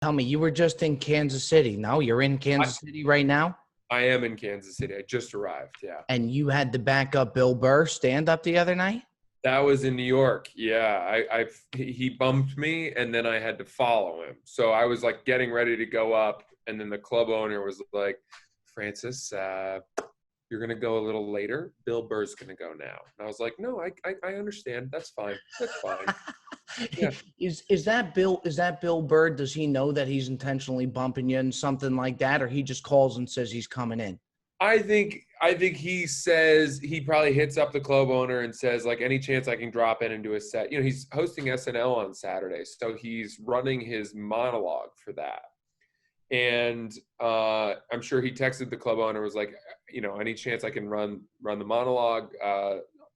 Tell me, you were just in Kansas City. No, you're in Kansas City right now? I am in Kansas City. I just arrived. Yeah. And you had to back up Bill Burr stand up the other night? That was in New York. Yeah. He bumped me and then I had to follow him. So I was like getting ready to go up. And then the club owner was like, Francis, you're going to go a little later. Bill Burr's going to go now. And I was like, no, I understand. That's fine. That's fine. Yeah. Is that Bill Burr? Does he know that he's intentionally bumping you and something like that, or he just calls and says he's coming in? I think he says he probably hits up the club owner and says, like, any chance I can drop in and do a set. You know, he's hosting SNL on Saturday, so he's running his monologue for that. And I'm sure he texted the club owner, was like, you know, any chance I can run the monologue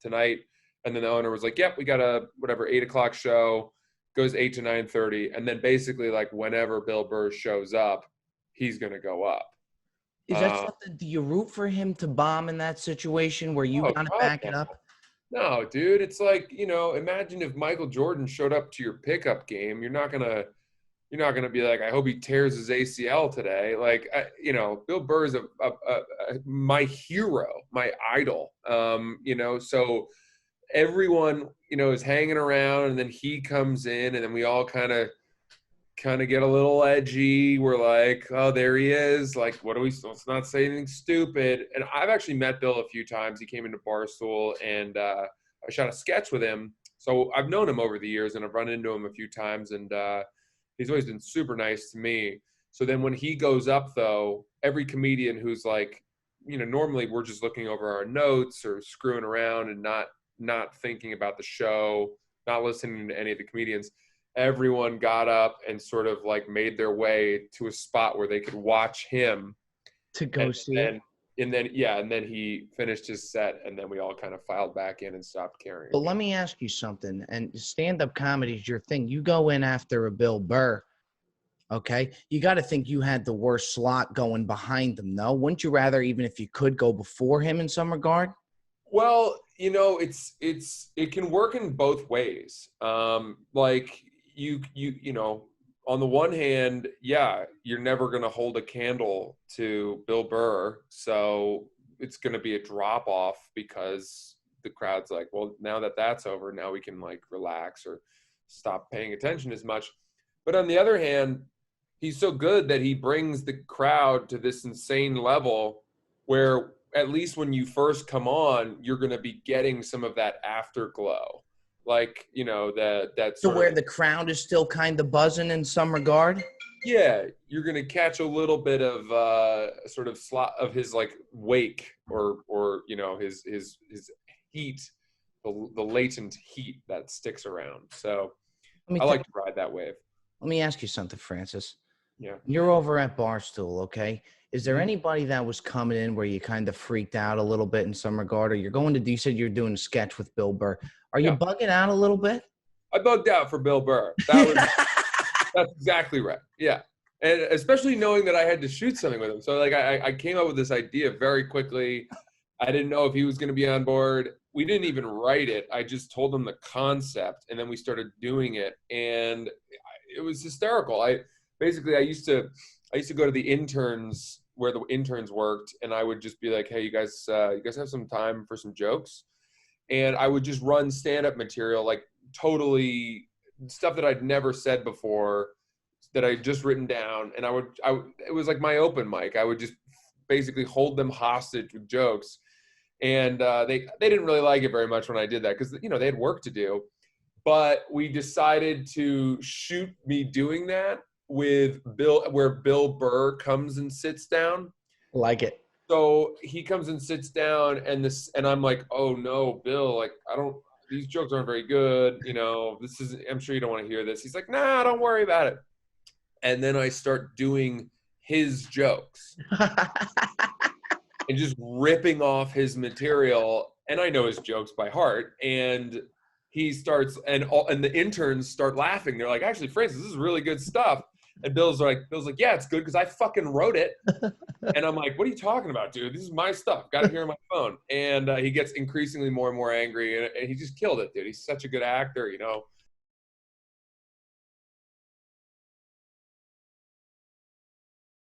tonight? And then the owner was like, yep, we got a 8:00 show, goes 8 to 9:30. And then basically like whenever Bill Burr shows up, he's going to go up. Is that something, do you root for him to bomb in that situation where you got to back it up? No, dude, it's like, you know, imagine if Michael Jordan showed up to your pickup game. You're not gonna be like, I hope he tears his ACL today. Like, you know, Bill Burr is my hero, my idol. You know, so everyone, you know, is hanging around, and then he comes in, and then we all kind of get a little edgy. We're like, oh, there he is. Like, let's not say anything stupid. And I've actually met Bill a few times. He came into Barstool, and I shot a sketch with him. So I've known him over the years, and I've run into him a few times, and he's always been super nice to me. So then when he goes up, though, every comedian who's like, you know, normally we're just looking over our notes or screwing around and not thinking about the show, not listening to any of the comedians. Everyone got up and sort of like made their way to a spot where they could watch him to go see it. And then he finished his set, and then we all kind of filed back in and stopped caring. But let me ask you something, and stand-up comedy is your thing. You go in after a Bill Burr, okay? You got to think you had the worst slot going behind him, no? Wouldn't you rather, even if you could, go before him in some regard? Well, you know, it can work in both ways. Like you know, on the one hand, yeah, you're never going to hold a candle to Bill Burr. So it's going to be a drop off because the crowd's like, well, now that that's over, now we can like relax or stop paying attention as much. But on the other hand, he's so good that he brings the crowd to this insane level where at least when you first come on, you're going to be getting some of that afterglow. Like, you know, that so where the crowd is still kind of buzzing in some regard. Yeah, you're gonna catch a little bit of sort of slot of his like wake or you know his heat, the latent heat that sticks around. So I like to ride that wave. Let me ask you something, Francis. Yeah, you're over at Barstool, okay? Is there anybody that was coming in where you kind of freaked out a little bit in some regard, or you said you're doing a sketch with Bill Burr? Are you bugging out a little bit? I bugged out for Bill Burr. That's exactly right. Yeah. And especially knowing that I had to shoot something with him. So like I came up with this idea very quickly. I didn't know if he was going to be on board. We didn't even write it. I just told him the concept, and then we started doing it, and it was hysterical. I used to go to the interns where the interns worked, and I would just be like, hey, you guys have some time for some jokes? And I would just run stand-up material, like totally stuff that I'd never said before that I'd just written down. And it was like my open mic. I would just basically hold them hostage with jokes. And they didn't really like it very much when I did that because, you know, they had work to do. But we decided to shoot me doing that with Bill, where Bill Burr comes and sits down. Like it. So he comes and sits down, and I'm like, oh no, Bill, like these jokes aren't very good. You know, I'm sure you don't want to hear this. He's like, nah, don't worry about it. And then I start doing his jokes and just ripping off his material. And I know his jokes by heart. And he starts, and the interns start laughing. They're like, actually, Francis, this is really good stuff. And Bill's like, yeah, it's good because I fucking wrote it. And I'm like, what are you talking about, dude? This is my stuff. Got it here on my phone. And he gets increasingly more and more angry, and he just killed it, dude. He's such a good actor, you know.